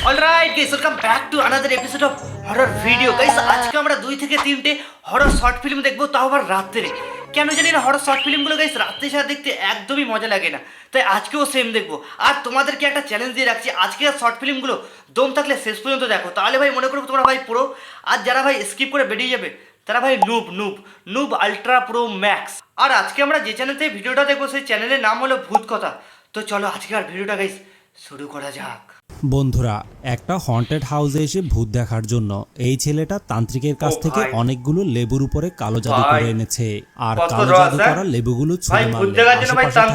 Alright guys, welcome back to another episode of horror video. Guys, আজকে আমরা 2 থেকে 3টে হরর শর্ট ফিল্ম দেখবো, তাও আবার রাত্রে। কেন জানি না, হরর শর্ট ফিল্মগুলো গাইস রাত্রে ছাড়া দেখতে একদমই মজা লাগে না। তাই আজকেও সেম দেখবো। আর তোমাদেরকে একটা চ্যালেঞ্জ দিয়ে রাখছি, আজকের শর্ট ফিল্মগুলো দম থাকলে শেষ পর্যন্ত দেখো, তাহলে ভাই মনে করবো তোমরা ভাই পুরো। আর যারা ভাই স্কিপ করে বেরিয়ে যাবে তারা ভাই noob noob noob ultra pro max. আর আজকে আমরা যে চ্যানেল থেকে ভিডিওটা দেখবো সেই চ্যানেলের নাম হলো ভূত কথা। তো চলো আজকে আর ভিডিওটা গাইস শুরু করা যাক। বন্ধুরা, একটা হন্টেড হাউসে এসে ভূত দেখার জন্য এই ছেলেটা তান্ত্রিকের কাছ থেকে অনেকগুলো লেবুর উপরে কালো জাদু করে এনেছে। আর কালো জাদু করা লেবুগুলো ছুঁড়ে মারলে আশেপাশে থাকা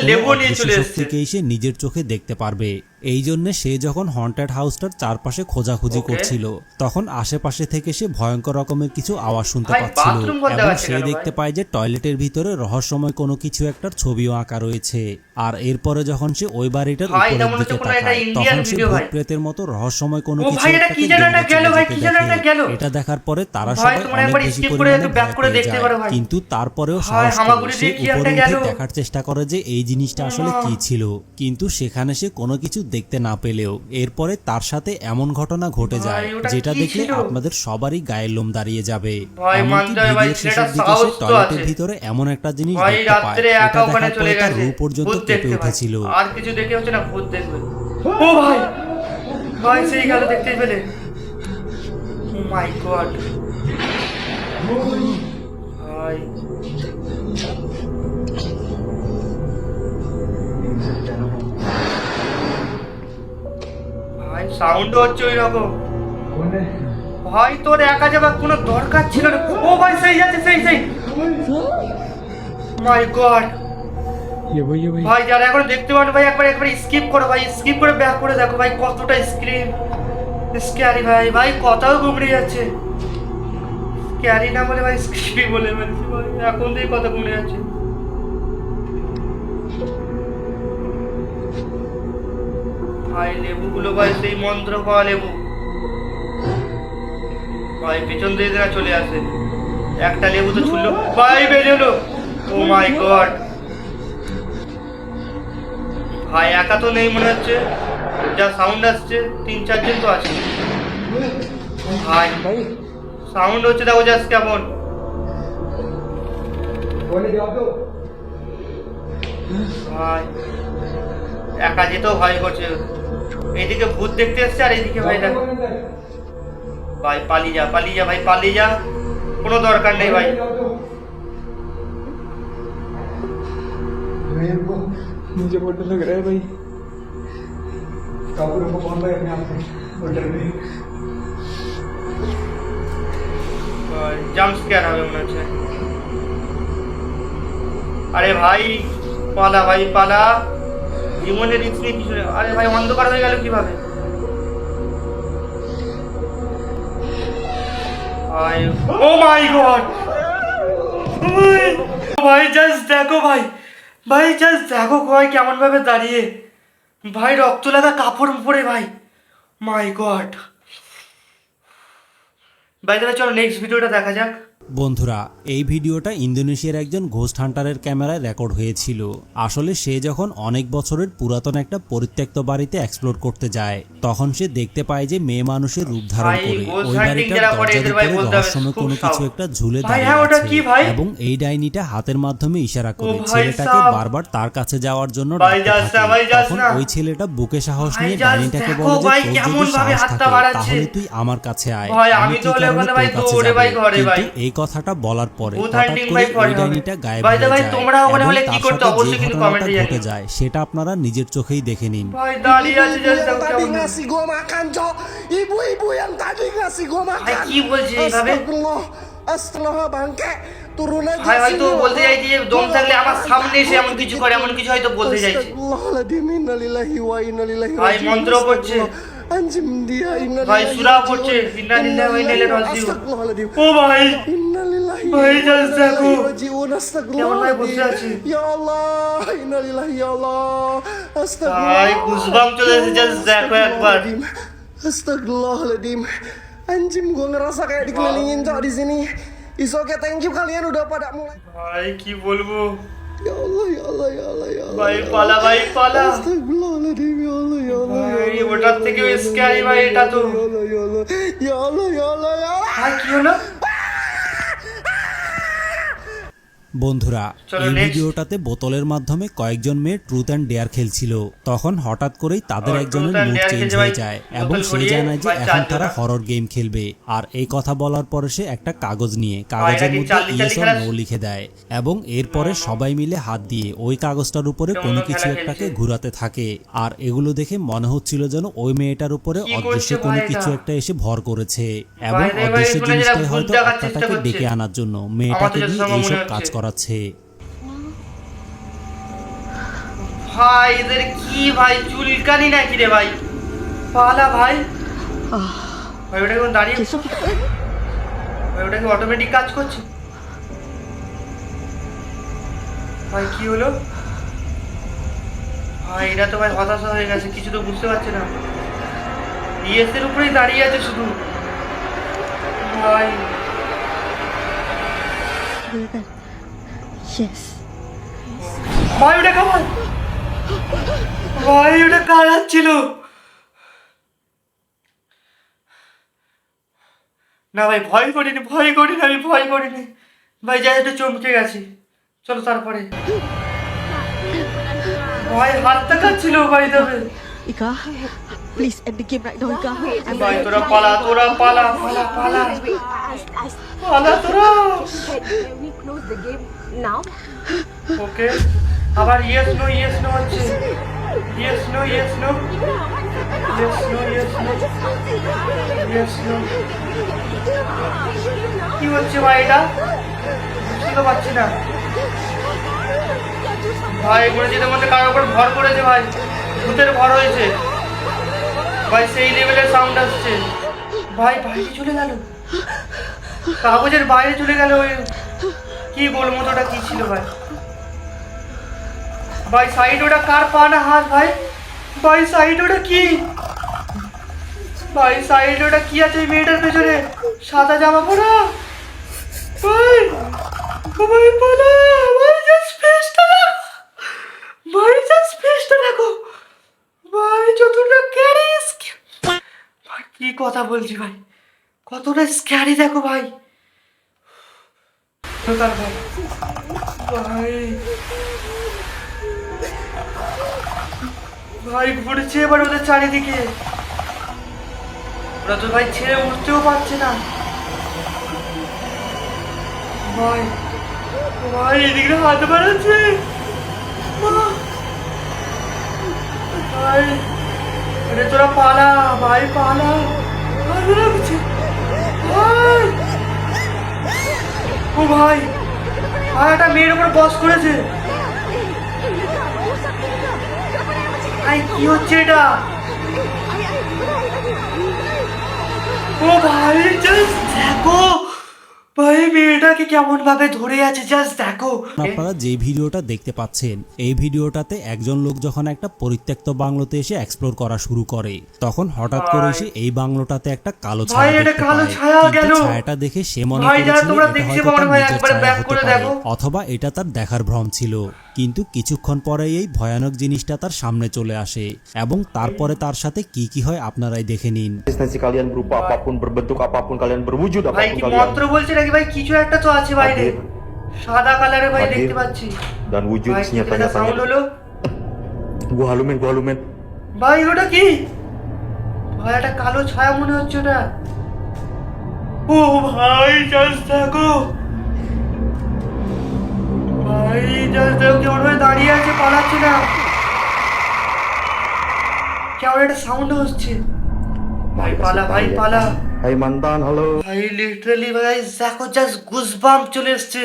যে কোনো অদৃশ্য শক্তিকে এসে নিজের চোখে দেখতে পারবে। এই জন্য সে যখন হন্টেড হাউসটার চারপাশে খোঁজাখুঁজি করছিল, তখন আশেপাশে থেকে সে ভয়ঙ্কর রকমের কিছু আওয়াজ শুনতে পাচ্ছিল এবং সে দেখতে পায় যে টয়লেটের ভিতরে রহস্যময় কোনো কিছু একটার ছবিও আঁকা রয়েছে। আর এরপরে যখন সে ওই বাড়িটার উপরের দিকে তাকায়, তখন সে ভূত প্রেতের মতো রহস্যময় কোনো কিছু এটা দেখার পরে তারা সবাই অনেক বেশি পরিমাণে ভয় পেয়ে যায়। কিন্তু তারপরেও সাহস করে সে উপরে উঠে দেখার চেষ্টা করে যে এই জিনিসটা আসলে কি ছিল। কিন্তু সেখানে সে কোনো কিছু দেখতে না পেলেও এরপরে তার সাথে এমন ঘটনা ঘটে যায় যেটা দেখলে আপনাদের সবারই গায়ের লোম দাঁড়িয়ে যাবে। এমনকি ভিডিওর শেষের দিকে সে টয়লেটের ভিতরে এমন একটা জিনিস দেখতে পায়, এটা দেখার পরে তার রূপ পর্যন্ত কেঁপে উঠেছিল। আর কিছু দেখে হচ্ছে না, ভূত দেখবে। ও ভাই, ভাই সেই গেল দেখতেই পেলে। ও মাই গড ভাই, ভাই সাউন্ড হচ্ছে ওই রকম। ভাই তোর একা যাবার কোনো দরকার ছিল না। ও ভাই সেই যাচ্ছে, সেই মাই গড ভাই, যারা এখন দেখতে পারেন ভাই একবার স্কিপ করো ভাই, স্কিপ করে ব্যাক করে দেখো ভাই কতটা স্ক্রিন স্ক্যারি। ভাই ভাই কথাও গুমড়ে যাচ্ছে। স্ক্যারি না বলে ভাই স্ক্রিপি বলে বলছি ভাই, এখন থেকে কথা গুমড়ে যাচ্ছে। ভাই লেবুগুলো ভাই সেই মন্ত্র পাওয়া লেবু ভাই, পেছন দিয়ে চলে আসে। একটা লেবু তো ছুড়লো ভাই, বেরোলো। ও মাই গড ভাই, একা তো নেই মনে হচ্ছে, যা সাউন্ড আসছে 3-4 জন তো আছে ভাই। সাউন্ড হচ্ছে দেখো জাস্ট কেমন। ভাই একা যেতেও ভয় করছে। এইদিকে ভূত দেখতে এসছে আর এইদিকে ভাই দেখো। ভাই পালিয়ে যা, পালিয়ে যা ভাই, পালিয়ে যা, কোনো দরকার নেই ভাই। मुझे बहुत डर लग रहा है भाई। काबू रखो कौन भाई अपने आप में, और डर नहीं। জাম্প স্ক্যার হবে মনে হচ্ছে। আরে ভাই পালা, ভাই পালা, জীবনের রিস্ক নিয়ে কিছু। আরে ভাই অন্ধকার হয়ে গেল কিভাবে ভাই? ও মাই গড ভাই, জাস্ট দেখো ভাই, ভাই জাস্ট দেখো ভাই কেমন ভাবে দাঁড়িয়ে। ভাই রক্ত লাগা কাপড় পরে ভাই, মাই গড। ভাই তাহলে চলো নেক্সট ভিডিওটা দেখা যাক। বন্ধুরা, এই ভিডিওটা ইন্দোনেশিয়ার একজন ঘোস্ট হান্টারের ক্যামেরায় রেকর্ড হয়েছিল। আসলে সে যখন অনেক বছরের পুরাতন একটা পরিত্যক্ত বাড়িতে এক্সপ্লোর করতে যায়, তখন সে দেখতে পায় যে মেয়ে মানুষের রূপ ধারণ করে ওই বাড়িটার দরজার উপরে রহস্যময় কোনো কিছু একটা ঝুলে দাঁড়িয়ে আছে এবং এই ডাইনিটা হাতের মাধ্যমে ইশারা করে ছেলেটাকে বারবার তার কাছে যাওয়ার জন্য ডাকতে থাকে। তখন ওই ছেলেটা বুকে সাহস নিয়ে ডাইনিটাকে বলে যে তোর যদি সাহস থাকে তাহলে তুই আমার কাছে আয়, আমি কি কারণে তোর কাছে যাব। কিন্তু এই কথাটা বলার পরে হঠাৎ করে ওই ডাইনিটা গায়েব হয়ে যায় এবং তার সাথে যে ঘটনাটা ঘটে যায় সেটা আপনারা নিজের চোখেই দেখে নিন। ভাই দাঁড়িয়ে আছে জাস্ট দেখো Tadi কেমন। ngasih gua makan, Cok. Ibu-ibu yang tadi ngasih gua ভাই makan. কি বলছিস এইভাবে? Astagfirullah. Astagfirullah bangke. Turun aja ভাই হয়তো sini. বলতে চাইছি যে দম থাকলে আমার সামনে এসে এমন কিছু করে, এমন কিছু হয়তো বলতে চাইছে। Astagfirullahaladzim. Innalillahi wa innalillahi ভাই raji'un. মন্ত্র পড়ছে Anjim dia innalillahi ভাই, সূরা পড়ছে ইন্নালিল্লাহি ওয়া ইন্না ইলাইহি রাজিউন। Astagfirullahaladzim. ও ভাই Innalillahi ভাই wa জাস্ট দেখো innalillahi raji'un. কেমন ভাই বসে আছে। Astagfirullahaladzim. Ya Allah. Innalillahi ya Allah. ভাই Astagfirullah. গুজবাম চলে এসেছে, জাস্ট দেখো একবার। Astagfirullahaladzim. Anjim, gua ngerasa kayak dikelilingin, Cok, di sini. Is okay, thank you kalian udah pada mulai. ভাই কি বলবো, Ya Allah, ya Allah, ya Allah, ya Allah. ভাই পালা ভাই পালা Astagfirullahaladzim, ya Allah, ya Allah, ya ভাই Allah. ওটার থেকেও স্ক্যারি ভাই এটা তো Ya Allah, ya Allah, ya Allah, ya Allah, ya Allah. ভাই কি হলো বন্ধুরা, চলো এই next। ভিডিওটাতে বোতলের মাধ্যমে কয়েকজন মেয়ে ট্রুথ অ্যান্ড ডেয়ার খেলছিল। তখন হঠাৎ করেই তাদের আর একজনের Truth and mood Dare change খেলছে হয়ে ভাই, যায় বোতল এবং সে ঘুরিয়ে জানায় যে ভাই এখন চার তারা জোড়া। হরর গেম খেলবে। আর এই কথা বলার পরে সে একটা কাগজ নিয়ে কাগজের নাকি মধ্যে চার্লি ইয়েস চার্লি অর খেলা- নো লিখে দেয় এবং এরপরে সবাই মিলে হাত দিয়ে ওই কাগজটার উপরে কেমন কোনো খেলা কিছু একটাকে খেলছে? ঘুরাতে থাকে। আর এগুলো দেখে মনে হচ্ছিল যেন ওই মেয়েটার উপরে কি অদৃশ্য করছে কোনো ভাই কিছু এটা? একটা এসে ভর করেছে এবং ভাই রে ভাই, অদৃশ্য শুনে যেটা জিনিসটাই ভূত হয়তো দেখার চেষ্টা আত্মাটাকে করছে। ডেকে আনার জন্য আমার তো মেয়েটাকে দিয়ে যতটা মনে এইসব হচ্ছে। কাজ করাচ্ছে। ভাই এদের কি ভাই চুলকানি নাকি রে ভাই পালা ভাই ভাই ওটা কোন দাঁড়িয়ে ভাই ওটা কি অটোমেটিক কাজ করছে ভাই কি হলো ভাই এটা তো ভাই হতাশা হয়ে গেছে কিছু তো বুঝতে পারছে না ইয়েসের উপরেই দাঁড়িয়ে আছে শুধু ভাই Yes. ভাই ওটা কেমন ভাই ওটা কার ছিল না ভাই ভয় করিনি আমি ভয় করিনি ভাই যাই একটু চমকে গেছি চলো তারপরে ভাই হাতটা কাটছিল ভাই তবে Ika, please end the game right now, Ika. ভাই তোরা পালা পালা পালা পালা তোরা Can we close the game now? ওকে আবার ইয়েস নো হচ্ছে ইয়েস নো কি হচ্ছে ভাই এটা বুঝতে তো পারছি না ভাই এগুলো যেতে মধ্যে কারোর উপর ভর করেছে ভাই ভূতের ভর হয়েছে ভাই সেই লেভেলের সাউন্ড আসছে ভাই বাইরে চলে গেল কাগজের বাইরে চলে গেল ওই কি বলবো তো ওটা কি ছিল ভাই ভাই সাইড ওটা কার পা না হাত ভাই সাইড ওটা কি ভাই সাইড ওটা কি আছে ওই মেয়েটার পেছনে সাদা জামা পরা ভাই ভাই পালা ভাই জাস্ট ফেসটা দেখো ভাই যতটা ক্যারিস ভাই কি কথা বলছি ভাই কতটা স্ক্যারি দেখো ভাই তার ভাই ভাই ভাই ঘুরছে এবার ওদের চারিদিকে ওরা তো ভাই ছেড়ে উঠতেও পারছে না ভাই ভাই এদিকে হাত বাড়াচ্ছে ভাই আরে তোরা পালা ভাই পালা হাত বাড়াচ্ছে ভাই ও ভাই আর একটা মেয়ের উপর বস করেছে ভাই কি হচ্ছে এটা ও ভাই জাস্ট দেখো ভাই মেয়েটাকে কেমন ভাবে ধরে আছে জাস্ট দেখো আপনারা যে ভিডিওটা দেখতে পাচ্ছেন এই ভিডিওটাতে একজন লোক যখন একটা পরিত্যক্ত বাংলোতে এসে এক্সপ্লোর করা শুরু করে তখন হঠাৎ করে এসে এই বাংলোটাতে একটা কালো ভাই, ছায়া এটা দেখতে কালো পায়। ছায়া কিন্তু গেল। ছায়াটা দেখে সে মনে ভাই, যারা করেছিল তোমরা এটা দেখছো হয়তো মনে তার হয় নিজের একবার ছায়া back হতে করে পারে দেখো। অথবা এটা তার দেখার ভ্রম ছিল কিন্তু কিছুক্ষণ পরেই এই ভয়ানক জিনিসটা তার সামনে চলে আসে এবং তারপরে তার সাথে কি কি হয় আপনারাই দেখে নিন। eksistensi kalian berupa apapun, berbentuk apapun, kalian berwujud ভাই apapun কি kalian মন্ত্র বলছে নাকি ভাই কিছু একটা তো আছে বাইরে hadir, সাদা কালারে ভাই hadir, দেখতে পাচ্ছি dan wujud ভাই কি একটা senyata-nyatanya. সাউন্ড হলো Gua halumin. ভাই ওটা কি ভাই একটা কালো ছায়া মনে হচ্ছে ওটা ও ভাই জাস্ট দেখো ভাই জাস্ট দেখো কেমন ভাবে দাঁড়িয়ে আছে পালাচ্ছে না কেমন একটা সাউন্ড হচ্ছে ভাই পালা ভাই পালা Hai mantan, halo. ভাই লিটারালি ভাই দেখো জাস্ট গুজবাম্প চলে এসছে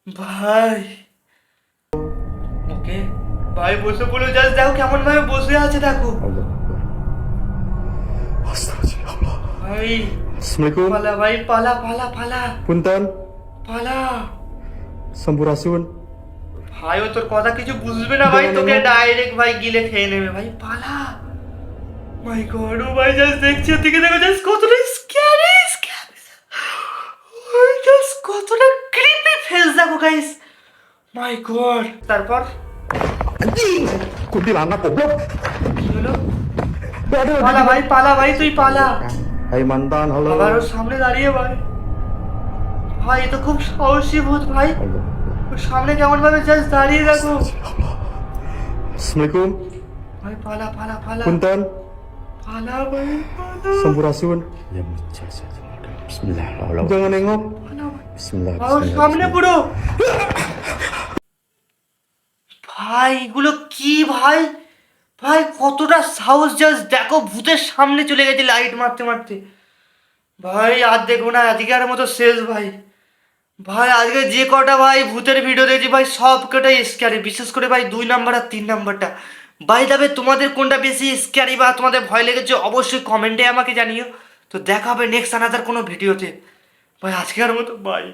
ভাই ওকে ভাই বসে পড়লো জাস্ট দেখো কেমন ভাবে বসে আছে দেখো Allah. Astagfirullah. ভাই Assalamualaikum. পালা ভাই পালা পালা পালা Punten, পালা sampurasun. ভাই ও তোর কথা কিছু বুঝবে না ভাই তোকে ডাইরেক্ট ভাই গিলে খেয়ে নেবে ভাই পালা মাই গড ও ভাই জাস্ট দেখছি ওদিকে দেখো জাস্ট কতটা স্ক্যারি ভাই জাস্ট কতটা ক্রিপি ফেস দেখো গাইস মাই গড। তারপর Anjing! Kuntilanak goblok. কি হলো? Aduh, পালা ভাই তুই পালা। Hai mantan, halo. আবার ওর সামনে দাঁড়িয়ে ভাই, ভাই এ তো খুব সাহসী ভূত ভাই। ওর সামনে কেমন ভাবে জাস্ট দাঁড়িয়ে দেখো Assalamualaikum. ভাই। পালা Punten. পালা ভাই, Sampurasun. Ya, Bismillah. La haula wa- Jangan nengok. Bismillah. ওর Bismillah. সামনে পুরো। ভাই এগুলো কি ভাই? ভাই কতটা সাহস, জাস্ট দেখো ভূতের সামনে চলে গেছে লাইট মারতে মারতে। ভাই আর দেখবো না, আজকের মতো শেষ ভাই। ভাই আজকে যে কটা ভাই ভূতের ভিডিও দেখছি ভাই সব কটাই স্ক্যারি, বিশেষ করে ভাই 2 নাম্বার আর 3 নাম্বারটা। ভাই তবে তোমাদের কোনটা বেশি স্ক্যারি বা তোমাদের ভয় লেগেছে অবশ্যই কমেন্টে আমাকে জানিও। তো দেখা হবে নেক্সট আনাদার কোনো ভিডিওতে। ভাই আজকের মতো বাই।